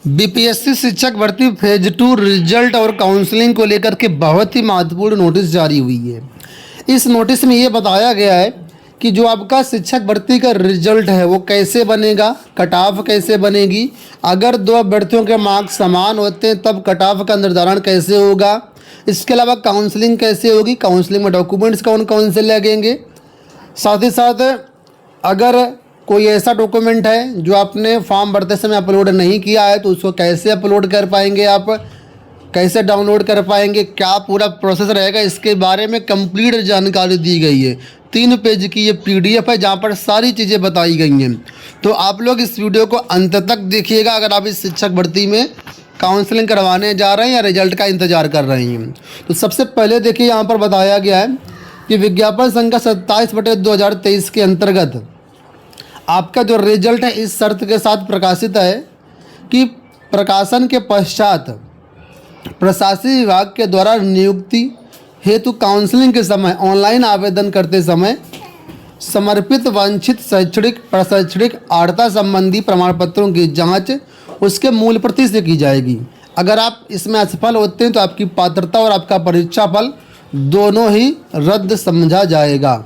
BPSC शिक्षक भर्ती phase 2 result और काउंसलिंग को लेकर के बहुत ही महत्वपूर्ण नोटिस जारी हुई है। इस नोटिस में ये बताया गया है कि जो आपका शिक्षक भर्ती का रिजल्ट है वो कैसे बनेगा, कट ऑफ कैसे बनेगी, अगर दो अभ्यर्थियों के मार्क्स समान होते हैं तब कट ऑफ का निर्धारण कैसे होगा, इसके अलावा काउंसलिंग कैसे होगी, काउंसलिंग में डॉक्यूमेंट्स कौन कौन से लगेंगे, साथ ही साथ अगर कोई ऐसा डॉक्यूमेंट है जो आपने फॉर्म भरते समय अपलोड नहीं किया है तो उसको कैसे अपलोड कर पाएंगे, आप कैसे डाउनलोड कर पाएंगे, क्या पूरा प्रोसेस रहेगा, इसके बारे में कंप्लीट जानकारी दी गई है। 3 पेज की ये पीडीएफ है जहाँ पर सारी चीज़ें बताई गई हैं। तो आप लोग इस वीडियो को अंत तक देखिएगा अगर आप इस शिक्षक भर्ती में काउंसलिंग करवाने जा रहे हैं या रिजल्ट का इंतज़ार कर रहे हैं। तो सबसे पहले देखिए यहाँ पर बताया गया है कि विज्ञापन संख्या 27/2023 के अंतर्गत आपका जो रिजल्ट है इस शर्त के साथ प्रकाशित है कि प्रकाशन के पश्चात प्रशासनिक विभाग के द्वारा नियुक्ति हेतु काउंसलिंग के समय ऑनलाइन आवेदन करते समय समर्पित वांछित शैक्षणिक प्रशैक्षणिक अर्हता संबंधी प्रमाण पत्रों की जांच उसके मूल प्रति से की जाएगी। अगर आप इसमें असफल होते हैं तो आपकी पात्रता और आपका परीक्षा फल दोनों ही रद्द समझा जाएगा।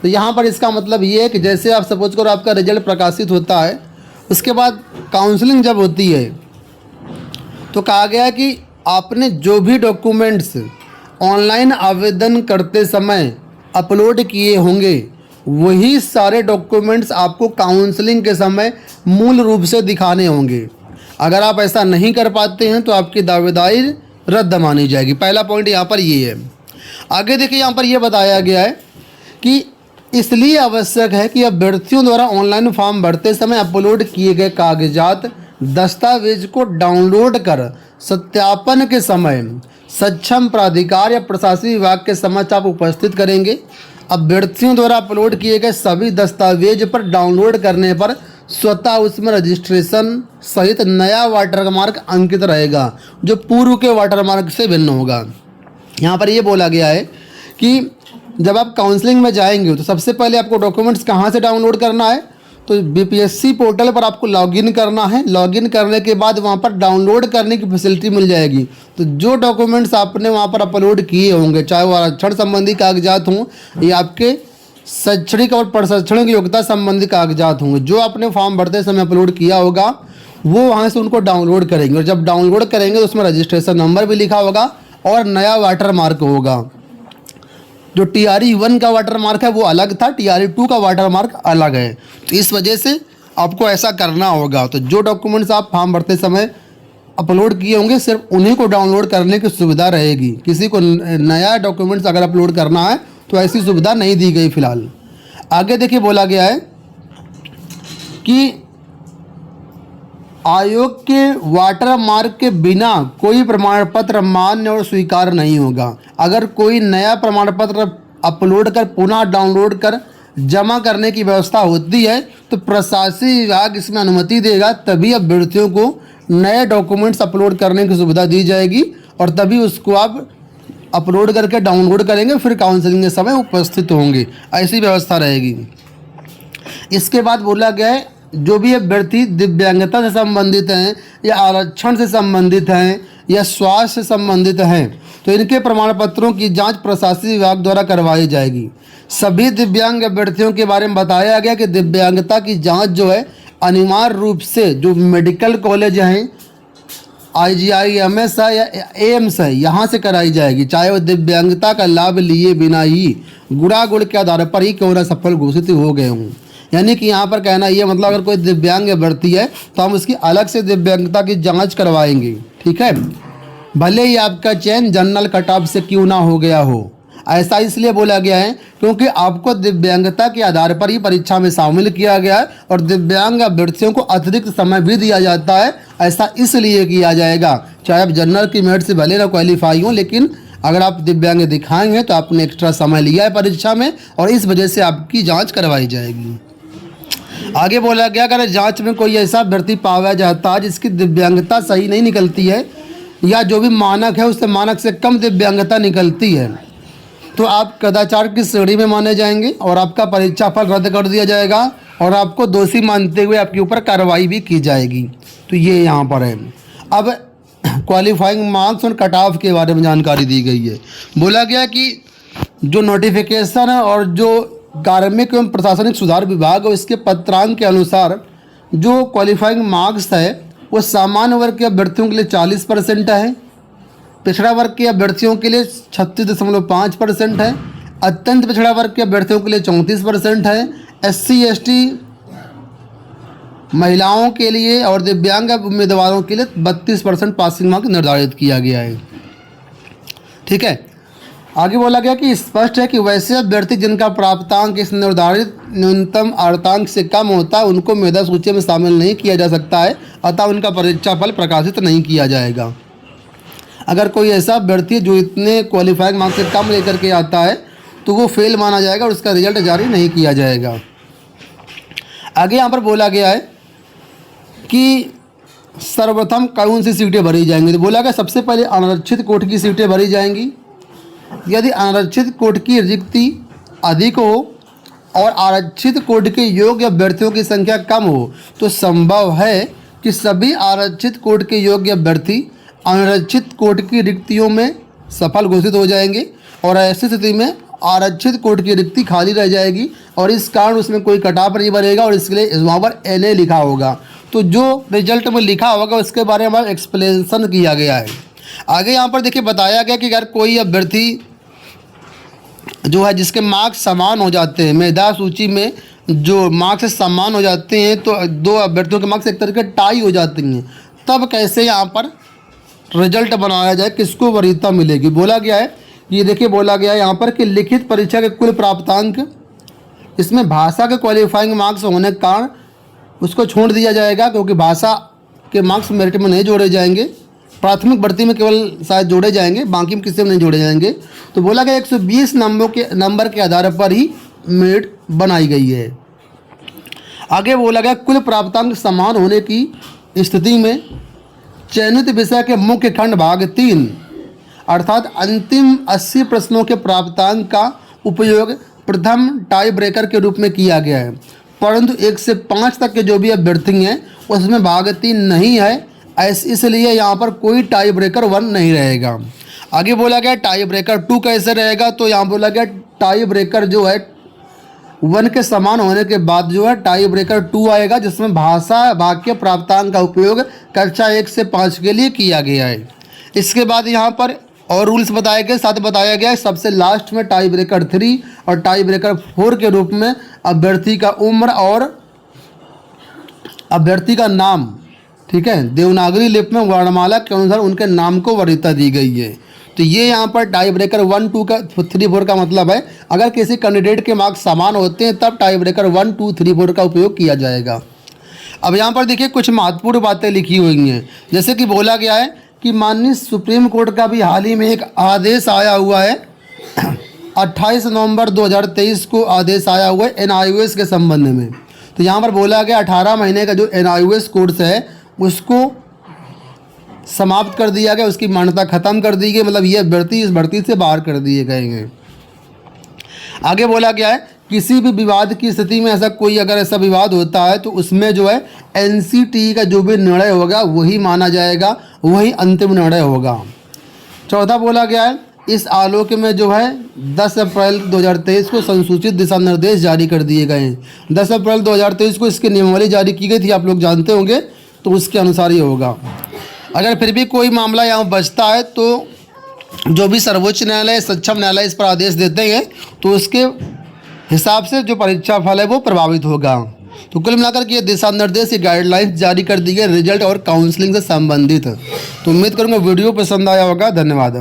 तो यहाँ पर इसका मतलब ये है कि जैसे आप सपोज करो आपका रिजल्ट प्रकाशित होता है उसके बाद काउंसलिंग जब होती है तो कहा गया है कि आपने जो भी डॉक्यूमेंट्स ऑनलाइन आवेदन करते समय अपलोड किए होंगे वही सारे डॉक्यूमेंट्स आपको काउंसलिंग के समय मूल रूप से दिखाने होंगे। अगर आप ऐसा नहीं कर पाते हैं तो आपकी दावेदारी रद्द मानी जाएगी। पहला पॉइंट यहाँ पर ये है। आगे देखिए यहाँ पर यह बताया गया है कि इसलिए आवश्यक है कि अभ्यर्थियों द्वारा ऑनलाइन फॉर्म भरते समय अपलोड किए गए कागजात दस्तावेज को डाउनलोड कर सत्यापन के समय सक्षम प्राधिकार या प्रशासनिक विभाग के समक्ष आप उपस्थित करेंगे। अभ्यर्थियों द्वारा अपलोड किए गए सभी दस्तावेज पर डाउनलोड करने पर स्वतः उसमें रजिस्ट्रेशन सहित नया वाटरमार्क अंकित रहेगा जो पूर्व के वाटरमार्क से भिन्न होगा। यहाँ पर ये बोला गया है कि जब आप काउंसलिंग में जाएंगे तो सबसे पहले आपको डॉक्यूमेंट्स कहाँ से डाउनलोड करना है, तो बीपीएससी पोर्टल पर आपको लॉगिन करना है। लॉगिन करने के बाद वहाँ पर डाउनलोड करने की फैसिलिटी मिल जाएगी। तो जो डॉक्यूमेंट्स आपने वहाँ पर अपलोड किए होंगे, चाहे वो आरक्षण संबंधी कागजात हों या आपके शैक्षणिक और प्रशिक्षण योग्यता संबंधी कागजात होंगे, जो आपने फॉर्म भरते समय अपलोड किया होगा वो वहाँ से उनको डाउनलोड करेंगे। और जब डाउनलोड करेंगे तो उसमें रजिस्ट्रेशन नंबर भी लिखा होगा और नया वाटर मार्क होगा। जो TRE 1 का वाटर मार्क है वो अलग था, TRE 2 का वाटर मार्क अलग है। तो इस वजह से आपको ऐसा करना होगा। तो जो डॉक्यूमेंट्स आप फॉर्म भरते समय अपलोड किए होंगे सिर्फ उन्हीं को डाउनलोड करने की सुविधा रहेगी। किसी को नया डॉक्यूमेंट्स अगर अपलोड करना है तो ऐसी सुविधा नहीं दी गई फिलहाल। आगे देखिए बोला गया है कि आयोग के वाटर मार्क के बिना कोई प्रमाण पत्र मान्य और स्वीकार नहीं होगा। अगर कोई नया प्रमाण पत्र अपलोड कर पुनः डाउनलोड कर जमा करने की व्यवस्था होती है तो प्रशासनिक विभाग इसमें अनुमति देगा, तभी अभ्यर्थियों को नए डॉक्यूमेंट्स अपलोड करने की सुविधा दी जाएगी और तभी उसको आप अपलोड करके डाउनलोड करेंगे, फिर काउंसलिंग के समय उपस्थित होंगे। ऐसी व्यवस्था रहेगी। इसके बाद बोला गया है जो भी अभ्यर्थी दिव्यांगता से संबंधित हैं या आरक्षण से संबंधित हैं या स्वास्थ्य से संबंधित हैं तो इनके प्रमाण पत्रों की जांच प्रशासनिक विभाग द्वारा करवाई जाएगी। सभी दिव्यांग अभ्यर्थियों के बारे में बताया गया कि दिव्यांगता की जांच जो है अनिवार्य रूप से जो मेडिकल कॉलेज हैं, IGIMS है या AIIMS है, यहाँ से कराई जाएगी, चाहे वो दिव्यांगता का लाभ लिए बिना ही गुणागुण के आधार पर ही क्यों न सफल घोषित हो गए हों। यानी कि यहाँ पर कहना ये मतलब अगर कोई दिव्यांग अभ्यर्थी है तो हम उसकी अलग से दिव्यांगता की जांच करवाएंगे, ठीक है, भले ही आपका चयन जनरल कट ऑफ से क्यों ना हो गया हो। ऐसा इसलिए बोला गया है क्योंकि आपको दिव्यांगता के आधार पर ही परीक्षा में शामिल किया गया है और दिव्यांग अभ्यर्थियों को अतिरिक्त समय भी दिया जाता है। ऐसा इसलिए किया जाएगा, चाहे आप जनरल की मेरिट से भले ना क्वालिफाई हों, लेकिन अगर आप दिव्यांग दिखाएंगे तो आपने एक्स्ट्रा समय लिया है परीक्षा में और इस वजह से आपकी जाँच करवाई जाएगी। आगे बोला गया अगर जांच में कोई ऐसा अभ्यर्थी पाया जाता है जिसकी दिव्यांगता सही नहीं निकलती है या जो भी मानक है उससे मानक से कम दिव्यांगता निकलती है तो आप कदाचार की श्रेणी में माने जाएंगे और आपका परीक्षा फल रद्द कर दिया जाएगा और आपको दोषी मानते हुए आपके ऊपर कार्रवाई भी की जाएगी। तो ये यहाँ पर है। अब क्वालिफाइंग मार्क्स और कट ऑफ के बारे में जानकारी दी गई है। बोला गया कि जो नोटिफिकेशन है और जो कार्मिक एवं प्रशासनिक सुधार विभाग और इसके पत्रांक के अनुसार जो क्वालिफाइंग मार्क्स है वो सामान्य वर्ग के अभ्यर्थियों के लिए 40% है, पिछड़ा वर्ग के अभ्यर्थियों के लिए 36.5% है, अत्यंत पिछड़ा वर्ग के अभ्यर्थियों के लिए 34% है, SC ST महिलाओं के लिए और दिव्यांग उम्मीदवारों के लिए 32% पासिंग मार्क निर्धारित किया गया है। ठीक है, आगे बोला गया कि स्पष्ट है कि वैसे अभ्यर्थी जिनका प्राप्तांक इस निर्धारित न्यूनतम अर्धांक से कम होता है उनको मेधा सूची में शामिल नहीं किया जा सकता है, अतः उनका परीक्षा फल प्रकाशित नहीं किया जाएगा। अगर कोई ऐसा अभ्यर्थी जो इतने क्वालिफाइंग मार्क्स से कम लेकर के आता है तो वो फेल माना जाएगा और उसका रिजल्ट जारी नहीं किया जाएगा। आगे यहाँ पर बोला गया है कि सर्वप्रथम कौन सी सीटें भरी जाएंगी। तो बोला गया सबसे पहले अनारक्षित कोट की सीटें भरी जाएंगी। यदि अनारक्षित कोट की रिक्ति अधिक हो और आरक्षित कोट के योग्य अभ्यर्थियों की संख्या कम हो तो संभव है कि सभी आरक्षित कोट के योग्य अभ्यर्थी अनारक्षित कोट की रिक्तियों में सफल घोषित हो जाएंगे और ऐसी स्थिति में आरक्षित कोट की रिक्ति खाली रह जाएगी और इस कारण उसमें कोई कटाव नहीं बनेगा और इसके लिए वहाँ पर NA लिखा होगा। तो जो रिजल्ट में लिखा होगा उसके बारे में एक्सप्लेनेशन किया गया है। आगे यहाँ पर देखिए बताया गया कि अगर कोई अभ्यर्थी जो है जिसके मार्क्स समान हो जाते हैं, मेधा सूची में जो मार्क्स समान हो जाते हैं तो दो अभ्यर्थियों के मार्क्स एक तरीके टाई हो जाते हैं, तब कैसे यहाँ पर रिजल्ट बनाया जाए, किसको वरीयता मिलेगी। बोला गया है, ये देखिए बोला गया है यहाँ पर कि लिखित परीक्षा के कुल प्राप्तांक, इसमें भाषा के क्वालिफाइंग मार्क्स होने के कारण उसको छोड़ दिया जाएगा क्योंकि भाषा के मार्क्स मेरिट में नहीं जोड़े जाएंगे, प्राथमिक भर्ती में केवल शायद जोड़े जाएंगे, बाकी में किसी में नहीं जोड़े जाएंगे। तो बोला गया 120 नंबर के आधार पर ही मेरिट बनाई गई है। आगे बोला गया कुल प्राप्तांक समान होने की स्थिति में चयनित विषय के मुख्य खंड भाग 3 अर्थात अंतिम 80 प्रश्नों के प्राप्तांक का उपयोग प्रथम टाई ब्रेकर के रूप में किया गया है, परंतु 1 से 5 तक के जो भी अभ्यर्थी हैं उसमें भाग 3 नहीं है, इसलिए यहाँ पर कोई टाई ब्रेकर 1 नहीं रहेगा। आगे बोला गया टाई ब्रेकर 2 कैसे रहेगा। तो यहाँ बोला गया टाई ब्रेकर जो है 1 के समान होने के बाद जो है टाई ब्रेकर 2 आएगा, जिसमें भाषा भाग के प्राप्तांक का उपयोग कक्षा 1 से 5 के लिए किया गया है। इसके बाद यहाँ पर और रूल्स बताए गए, साथ बताया गया है सबसे लास्ट में टाई ब्रेकर 3 और टाई ब्रेकर 4 के रूप में अभ्यर्थी का उम्र और अभ्यर्थी का नाम, ठीक है, देवनागरी लिपि में वर्णमाला के अनुसार उनके नाम को वरीयता दी गई है। तो ये यहाँ पर टाई ब्रेकर 1, 2 का 3, 4 का मतलब है अगर किसी कैंडिडेट के मार्क्स समान होते हैं तब टाई ब्रेकर 1, 2, 3, 4 का उपयोग किया जाएगा। अब यहाँ पर देखिए कुछ महत्वपूर्ण बातें लिखी हुई हैं, जैसे कि बोला गया है कि माननीय सुप्रीम कोर्ट का भी हाल ही में एक आदेश आया हुआ है 28 नवंबर 2023 को आदेश आया हुआ है NIOS के संबंध में। तो यहाँ पर बोला गया 18 महीने का जो NIOS कोर्स है उसको समाप्त कर दिया गया, उसकी मान्यता खत्म कर दी गई, मतलब ये अभ्यर्थी इस भर्ती से बाहर कर दिए गए हैं। आगे बोला गया है किसी भी विवाद की स्थिति में ऐसा कोई अगर ऐसा विवाद होता है तो उसमें जो है NCT का जो भी निर्णय होगा वही माना जाएगा, वही अंतिम निर्णय होगा। चौथा बोला गया है इस आलोक में जो है 10 अप्रैल 2023 को संसूचित दिशा निर्देश जारी कर दिए गए हैं। 10 अप्रैल 2023 को इसकी नियमावली जारी की गई थी, आप लोग जानते होंगे, तो उसके अनुसार ही होगा। अगर फिर भी कोई मामला यहाँ बचता है तो जो भी सर्वोच्च न्यायालय, सक्षम न्यायालय इस पर आदेश देते हैं तो उसके हिसाब से जो परीक्षा फल है वो प्रभावित होगा। तो कुल मिलाकर के ये दिशा निर्देश, ये गाइडलाइंस जारी कर दी गई रिजल्ट और काउंसलिंग से संबंधित। तो उम्मीद करूँगा वीडियो पसंद आया होगा। धन्यवाद।